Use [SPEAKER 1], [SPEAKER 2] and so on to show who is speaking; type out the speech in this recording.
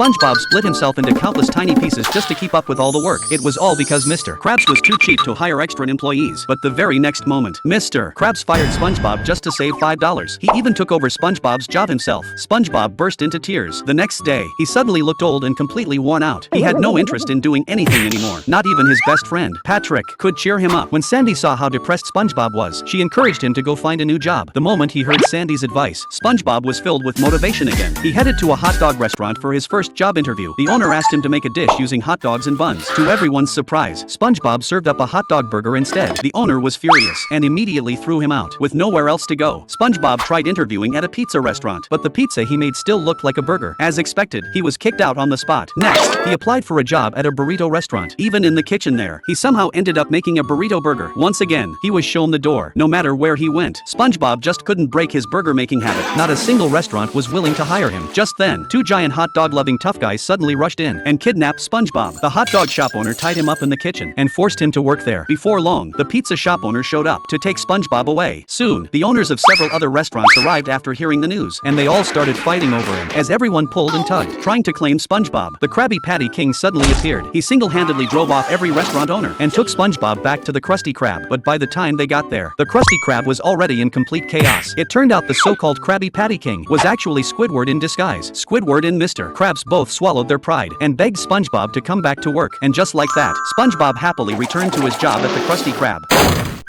[SPEAKER 1] SpongeBob split himself into countless tiny pieces just to keep up with all the work. It was all because Mr. Krabs was too cheap to hire extra employees. But the very next moment, Mr. Krabs fired SpongeBob just to save $5. He even took over SpongeBob's job himself. SpongeBob burst into tears. The next day, he suddenly looked old and completely worn out. He had no interest in doing anything anymore. Not even his best friend, Patrick, could cheer him up. When Sandy saw how depressed SpongeBob was, she encouraged him to go find a new job. The moment he heard Sandy's advice, SpongeBob was filled with motivation again. He headed to a hot dog restaurant for his first job interview. The owner asked him to make a dish using hot dogs and buns. To everyone's surprise, SpongeBob served up a hot dog burger instead. The owner was furious and immediately threw him out. With nowhere else to go, SpongeBob tried interviewing at a pizza restaurant, but the pizza he made still looked like a burger. As expected, he was kicked out on the spot. Next, he applied for a job at a burrito restaurant. Even in the kitchen there, he somehow ended up making a burrito burger. Once again, he was shown the door. No matter where he went, SpongeBob just couldn't break his burger making habit. Not a single restaurant was willing to hire him. Just then, two giant hot dog loving tough guys suddenly rushed in and kidnapped SpongeBob. The hot dog shop owner tied him up in the kitchen and forced him to work there. Before long, the pizza shop owner showed up to take SpongeBob away. Soon, the owners of several other restaurants arrived after hearing the news, and they all started fighting over him as everyone pulled and tugged, trying to claim SpongeBob. The Krabby Patty King suddenly appeared. He single-handedly drove off every restaurant owner and took SpongeBob back to the Krusty Krab. But by the time they got there, the Krusty Krab was already in complete chaos. It turned out the so-called Krabby Patty King was actually Squidward in disguise. Squidward and Mr. Krabs both swallowed their pride and begged SpongeBob to come back to work. And just like that, SpongeBob happily returned to his job at the Krusty Krab.